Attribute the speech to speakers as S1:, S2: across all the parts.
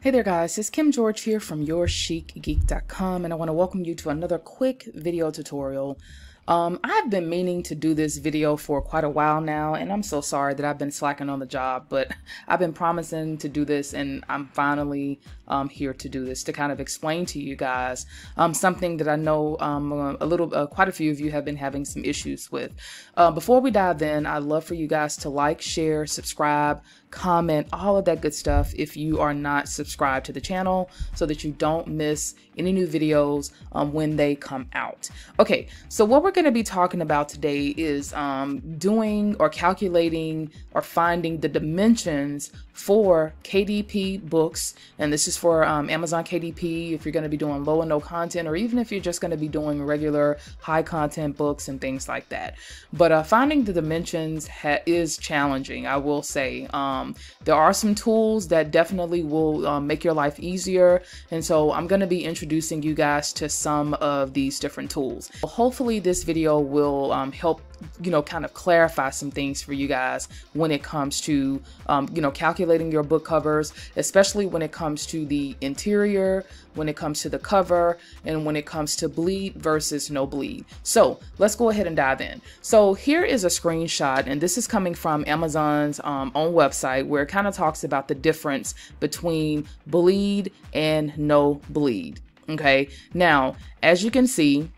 S1: Hey there guys, it's Kim George here from YourChicGeek.com, and I want to welcome you to another quick video tutorial. I've been meaning to do this video for quite a while now, and I'm so sorry that I've been slacking on the job, but I've been promising to do this, and I'm finally here to do this, to kind of explain to you guys something that I know quite a few of you have been having some issues with. Before we dive in, I'd love for you guys to like, share, subscribe, comment, all of that good stuff if you are not subscribed to the channel, so that you don't miss any new videos when they come out. Okay, so what we're going to be talking about today is doing or calculating or finding the dimensions for KDP books, and this is for Amazon KDP if you're going to be doing low and no content, or even if you're just going to be doing regular high content books and things like that. But finding the dimensions is challenging, I will say. There are some tools that definitely will make your life easier, and so I'm going to be introducing you guys to some of these different tools. Hopefully this video will help kind of clarify some things for you guys when it comes to calculating your book covers, especially when it comes to the interior, when it comes to the cover, and when it comes to bleed versus no bleed. So let's go ahead and dive in. So here is a screenshot, and this is coming from Amazon's own website, where it kind of talks about the difference between bleed and no bleed. Okay, now as you can see,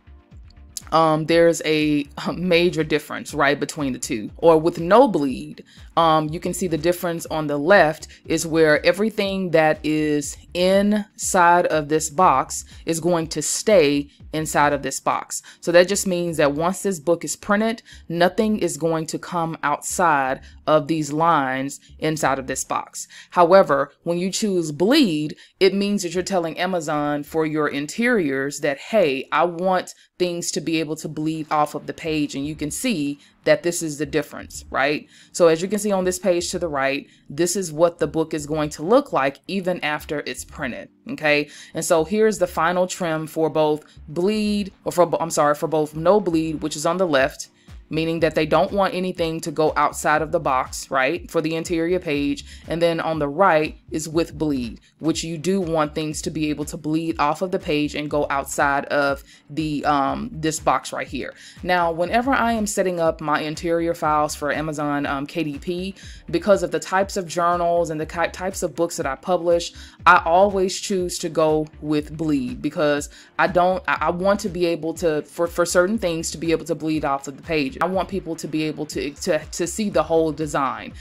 S1: there's a major difference right between the two. Or with no bleed, you can see the difference on the left is where everything that is inside of this box is going to stay inside of this box. So that just means that once this book is printed, nothing is going to come outside of these lines inside of this box. However, when you choose bleed, it means that you're telling Amazon for your interiors that, hey, I want things to be able to bleed off of the page, and you can see that this is the difference, right? So as you can see on this page to the right, this is what the book is going to look like even after it's printed, okay? And so here's the final trim for both bleed, or for both no bleed, which is on the left, meaning that they don't want anything to go outside of the box, right, for the interior page. And then on the right is with bleed, which you do want things to be able to bleed off of the page and go outside of the this box right here. Now, whenever I am setting up my interior files for Amazon KDP, because of the types of journals and the types of books that I publish, I always choose to go with bleed, because I want to be able to, for certain things, to be able to bleed off of the page. I want people to be able to see the whole design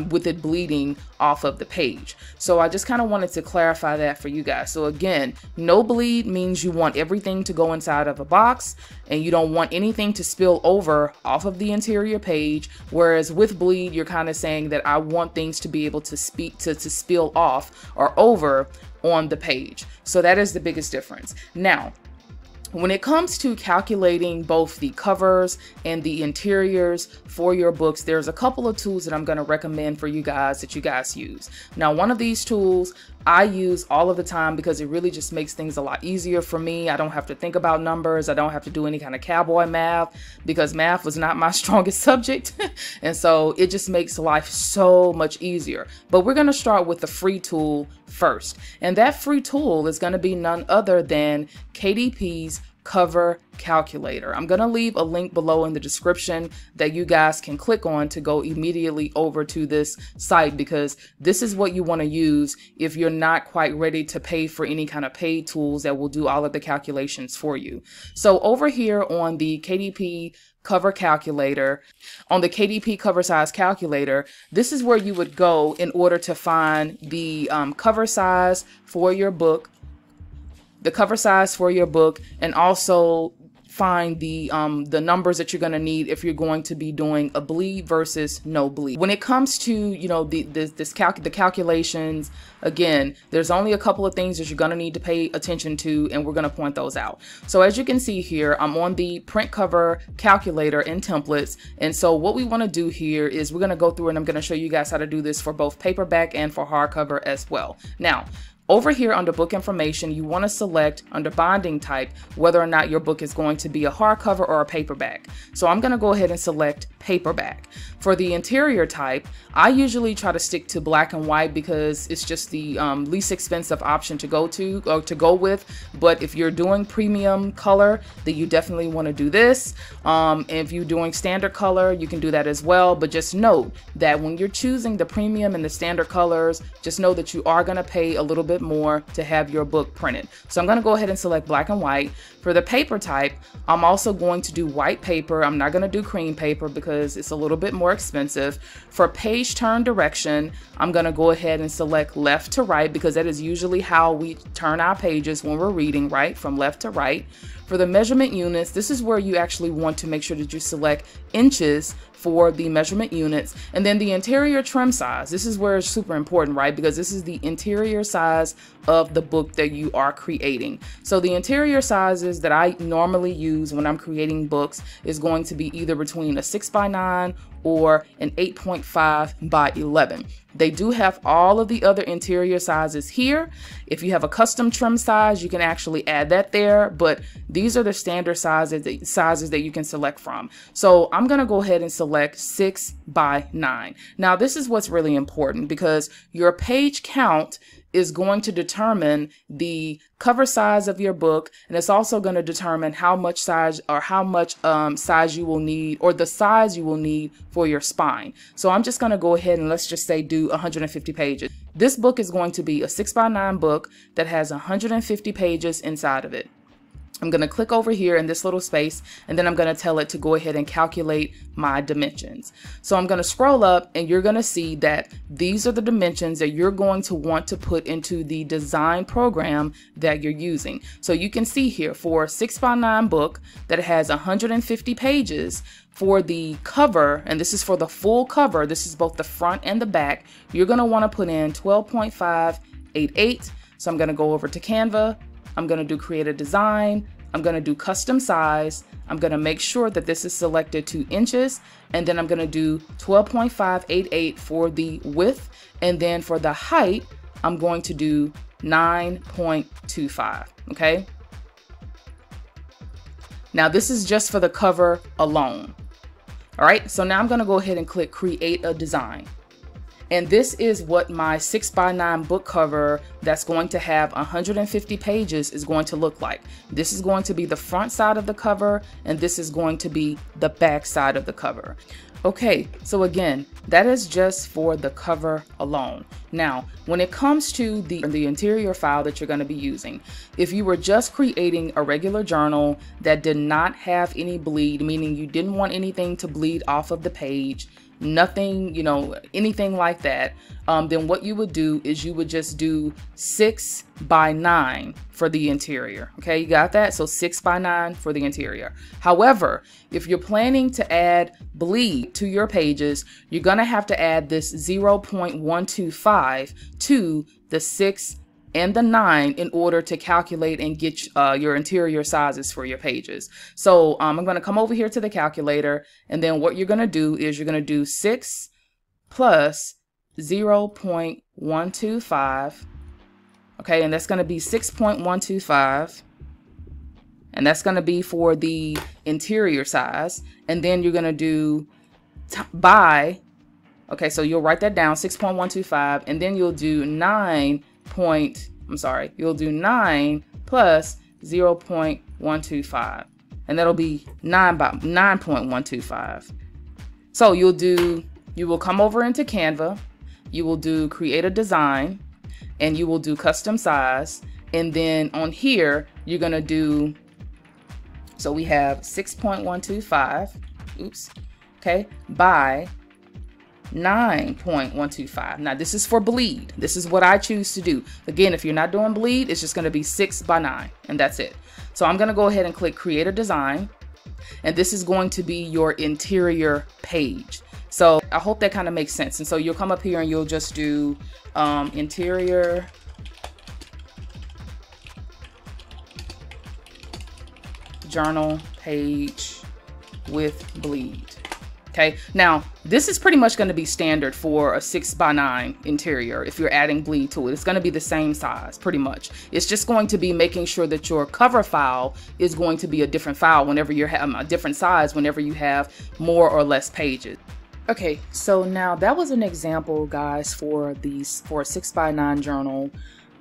S1: with it bleeding off of the page. So I just kind of wanted to clarify that for you guys. So again, no bleed means you want everything to go inside of a box, and you don't want anything to spill over off of the interior page. Whereas with bleed, you're kind of saying that I want things to be able to spill off or over on the page. So that is the biggest difference. Now, when it comes to calculating both the covers and the interiors for your books, there's a couple of tools that I'm going to recommend for you guys that you guys use. Now, one of these tools I use all of the time because it really just makes things a lot easier for me. I don't have to think about numbers. I don't have to do any kind of cowboy math, because math was not my strongest subject. And so it just makes life so much easier. But we're going to start with the free tool first. And that free tool is going to be none other than KDP's cover calculator. I'm going to leave a link below in the description that you guys can click on to go immediately over to this site, because this is what you want to use if you're not quite ready to pay for any kind of paid tools that will do all of the calculations for you. So over here on the KDP cover calculator, on the KDP cover size calculator, this is where you would go in order to find the cover size for your book, and also find the numbers that you're going to need if you're going to be doing a bleed versus no bleed. When it comes to the calculations, again, there's only a couple of things that you're going to need to pay attention to, and we're going to point those out. So as you can see here, I'm on the print cover calculator and templates, and so what we want to do here is we're going to go through, and I'm going to show you guys how to do this for both paperback and for hardcover as well. Now, Over here under book information, you want to select under binding type whether or not your book is going to be a hardcover or a paperback. So I'm going to go ahead and select paperback. For the interior type, I usually try to stick to black and white because it's just the least expensive option to go with. But if you're doing premium color, then you definitely want to do this. If you're doing standard color, you can do that as well. But just note that when you're choosing the premium and the standard colors, just know that you are going to pay a little bit more to have your book printed. So I'm going to go ahead and select black and white. For the paper type, I'm also going to do white paper. I'm not going to do cream paper because it's a little bit more expensive. For page turn direction, I'm going to go ahead and select left to right because that is usually how we turn our pages when we're reading, right? From left to right. For the measurement units, this is where you actually want to make sure that you select inches for the measurement units. And then the interior trim size, this is where it's super important, right? Because this is the interior size of the book that you are creating. So the interior sizes that I normally use when I'm creating books is going to be either between a 6x9 or an 8.5 by 11. They do have all of the other interior sizes here. If you have a custom trim size, you can actually add that there, but these are the standard sizes that you can select from. So I'm gonna go ahead and select 6x9. Now this is what's really important because your page count is going to determine the cover size of your book, and it's also going to determine how much size size you will need, or the size you will need for your spine. So I'm just going to go ahead and let's just say do 150 pages. This book is going to be a 6x9 book that has 150 pages inside of it. I'm going to click over here in this little space, and then I'm going to tell it to go ahead and calculate my dimensions. So I'm going to scroll up, and you're going to see that these are the dimensions that you're going to want to put into the design program that you're using. So you can see here for a 6x9 book that has 150 pages, for the cover, and this is for the full cover, this is both the front and the back, you're going to want to put in 12.588. So I'm going to go over to Canva. I'm going to do create a design. I'm going to do custom size. I'm going to make sure that this is selected to inches. And then I'm going to do 12.588 for the width. And then for the height, I'm going to do 9.25. Okay. Now this is just for the cover alone. All right. So now I'm going to go ahead and click create a design. And this is what my 6x9 book cover that's going to have 150 pages is going to look like. This is going to be the front side of the cover, and this is going to be the back side of the cover. Okay, so again, that is just for the cover alone. Now, when it comes to the interior file that you're going to be using, if you were just creating a regular journal that did not have any bleed, meaning you didn't want anything to bleed off of the page, nothing, anything like that, then what you would do is you would just do 6x9 for the interior. Okay, you got that? So 6x9 for the interior. However, if you're planning to add bleed to your pages, you're going to have to add this 0.125 to the 6 and the 9 in order to calculate and get your interior sizes for your pages. So I'm going to come over here to the calculator, and then what you're going to do is you're going to do 6 plus 0.125. Okay, and that's going to be 6.125. And that's going to be for the interior size. And then you're going to do by, okay, so you'll write that down, 6.125, and then you'll do 9 plus 0.125, and that'll be 9.125. So you will come over into Canva, you will do create a design, and you will do custom size, and then on here you're gonna do, so we have 6.125, okay, by 9.125. Now this is for bleed. This is what I choose to do. Again, if you're not doing bleed, it's just going to be 6x9, and that's it. So I'm going to go ahead and click create a design, and this is going to be your interior page. So I hope that kind of makes sense. And so you'll come up here and you'll just do interior journal page with bleed. Okay, now this is pretty much going to be standard for a 6x9 interior. If you're adding bleed to it, it's going to be the same size pretty much. It's just going to be making sure that your cover file is going to be a different file whenever you're having a different size whenever you have more or less pages. Okay, so now that was an example, guys, for a 6x9 journal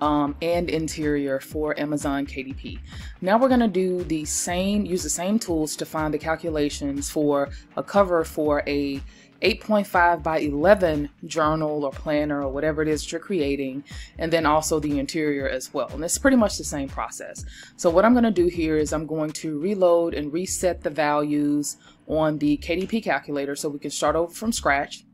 S1: and interior for Amazon KDP. Now we're going to do use the same tools to find the calculations for a cover for a 8.5 by 11 journal or planner or whatever it is that you're creating, and then also the interior as well. And it's pretty much the same process. So what I'm going to do here is I'm going to reload and reset the values on the KDP calculator so we can start over from scratch.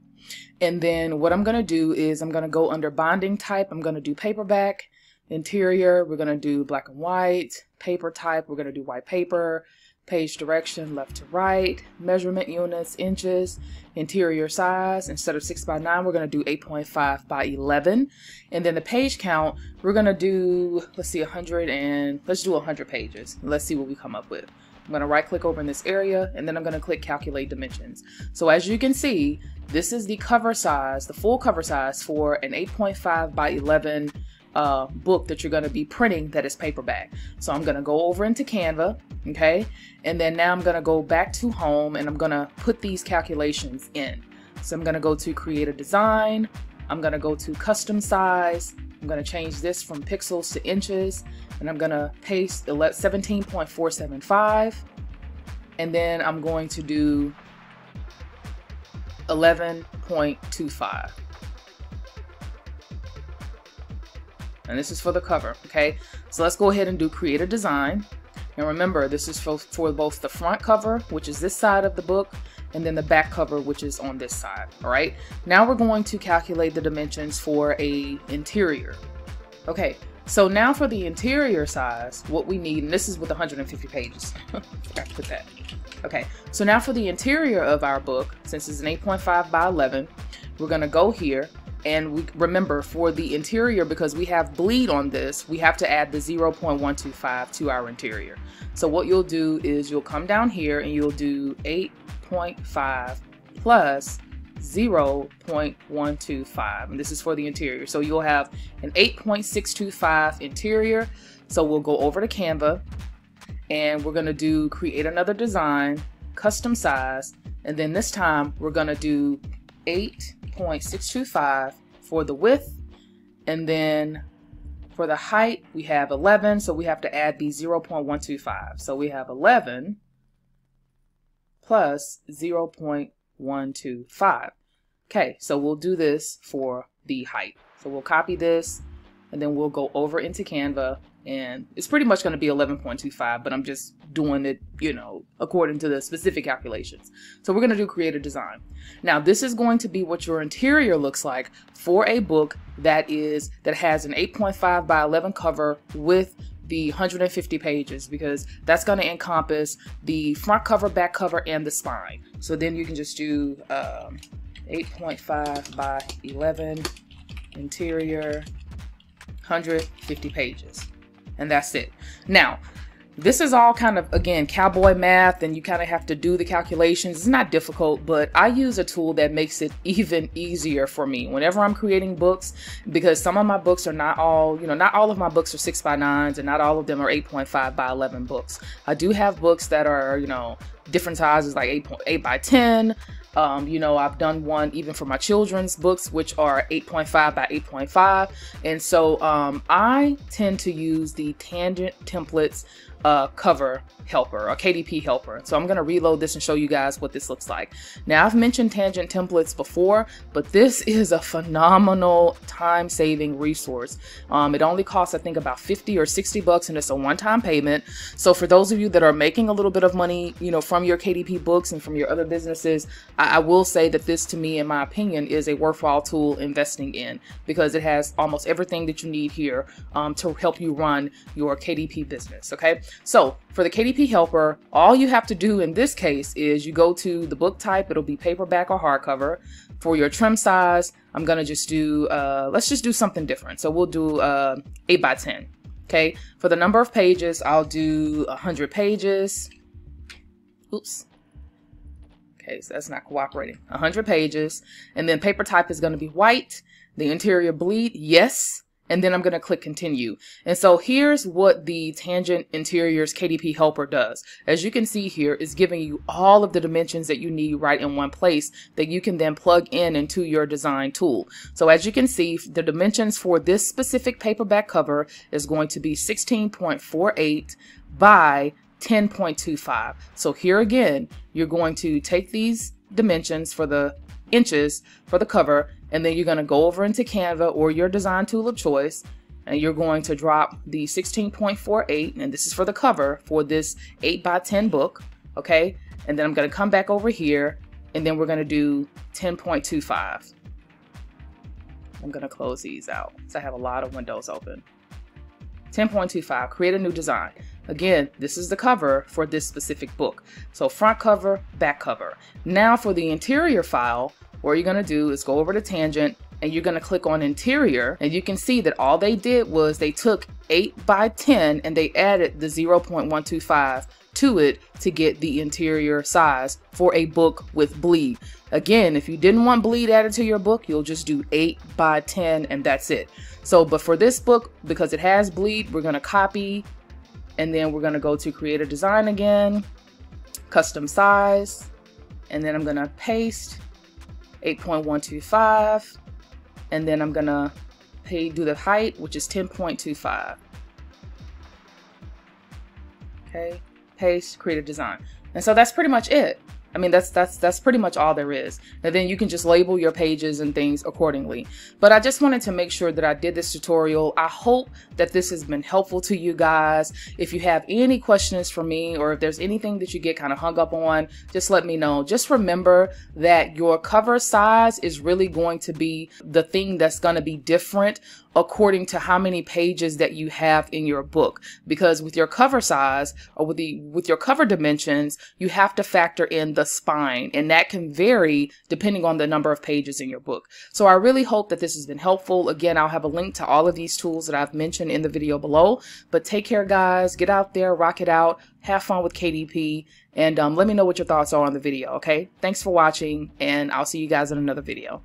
S1: And then what I'm going to do is I'm going to go under binding type. I'm going to do paperback. Interior, we're going to do black and white. Paper type, we're going to do white paper. Page direction, left to right. Measurement units, inches. Interior size, instead of 6x9, we're going to do 8.5 by 11. And then the page count, we're going to do, let's do 100 pages. Let's see what we come up with. I'm going to right click over in this area, and then I'm going to click calculate dimensions. So as you can see, this is the cover size, the full cover size for an 8.5 by 11 book that you're going to be printing that is paperback. So I'm going to go over into Canva, okay? And then now I'm going to go back to home and I'm going to put these calculations in. So I'm going to go to create a design. I'm going to go to custom size. I'm going to change this from pixels to inches, and I'm going to paste 17.475, and then I'm going to do 11.25. And this is for the cover, okay? So let's go ahead and do create a design. And remember, this is for both the front cover, which is this side of the book, and then the back cover, which is on this side. All right, now we're going to calculate the dimensions for a interior. Okay, so now for the interior size, what we need, and this is with 150 pages. Forgot to put that. Okay, so now for the interior of our book, since it's an 8.5 by 11, we're gonna go here, and we remember for the interior, because we have bleed on this, we have to add the 0.125 to our interior. So what you'll do is you'll come down here and you'll do 8.5 plus 0.125, and this is for the interior. So you'll have an 8.625 interior. So we'll go over to Canva and we're going to do create another design, custom size, and then this time we're going to do 8.625 for the width, and then for the height we have 11, so we have to add the 0.125. So we have 11 plus 0.125. Okay, so we'll do this for the height. So we'll copy this and then we'll go over into Canva, and it's pretty much going to be 11.25, but I'm just doing it, you know, according to the specific calculations. So we're going to do create a design. Now this is going to be what your interior looks like for a book that has an 8.5 by 11 cover with the 150 pages, because that's going to encompass the front cover, back cover, and the spine. So then you can just do 8.5 by 11 interior, 150 pages, and that's it. Now this is all kind of, again, cowboy math, and you kind of have to do the calculations. It's not difficult, but I use a tool that makes it even easier for me whenever I'm creating books, because some of my books are not all, you know, not all of my books are 6x9s, and not all of them are 8.5 by 11 books. I do have books that are, you know, different sizes, like 8 by 10. You know, I've done one even for my children's books, which are 8.5 by 8.5. And so I tend to use the Tangent Templates cover helper, or KDP helper. So I'm going to reload this and show you guys what this looks like. Now, I've mentioned Tangent Templates before, but this is a phenomenal time-saving resource. It only costs, I think, about 50 or 60 bucks, and it's a one-time payment. So for those of you that are making a little bit of money, you know, from your KDP books and from your other businesses, I will say that this, to me, in my opinion, is a worthwhile tool investing in, because it has almost everything that you need here to help you run your KDP business. Okay, so for the KDP helper, all you have to do in this case is you go to the book type. It'll be paperback or hardcover. For your trim size, I'm gonna just do let's just do something different. So we'll do 8 by 10. Okay, for the number of pages, I'll do 100 pages. Oops. Okay, so that's not cooperating. 100 pages. And then paper type is going to be white. The interior bleed, yes. And then I'm going to click continue. And so here's what the Tangent Interiors KDP Helper does. As you can see here, it's giving you all of the dimensions that you need right in one place that you can then plug in into your design tool. So as you can see, the dimensions for this specific paperback cover is going to be 16.48 by 10.25. So here again, you're going to take these dimensions for the inches for the cover, and then you're going to go over into Canva or your design tool of choice, and you're going to drop the 16.48, and this is for the cover for this 8 by 10 book, okay? And then I'm going to come back over here, and then we're going to do 10.25. I'm going to close these out because I have a lot of windows open. 10.25, create a new design. Again, this is the cover for this specific book. So front cover, back cover. Now for the interior file, what you're going to do is go over to Tangent and you're going to click on interior, and you can see that all they did was they took 8 by 10 and they added the 0.125 to it to get the interior size for a book with bleed. Again, if you didn't want bleed added to your book, you'll just do 8 by 10 and that's it. So, but for this book, because it has bleed, we're going to copy, and then we're going to go to create a design again, custom size, and then I'm going to paste 8.125, and then I'm going to do the height, which is 10.25. Okay, paste, create a design. And so that's pretty much it. I mean, that's pretty much all there is. And then you can just label your pages and things accordingly. But I just wanted to make sure that I did this tutorial. I hope that this has been helpful to you guys. If you have any questions for me, or if there's anything that you get kind of hung up on, just let me know. Just remember that your cover size is really going to be the thing that's going to be different according to how many pages that you have in your book. Because with your cover size, or with your cover dimensions, you have to factor in the spine, and that can vary depending on the number of pages in your book. So I really hope that this has been helpful. Again, I'll have a link to all of these tools that I've mentioned in the video below. But take care, guys. Get out there, rock it out, have fun with KDP, and let me know what your thoughts are on the video, okay? Thanks for watching, and I'll see you guys in another video.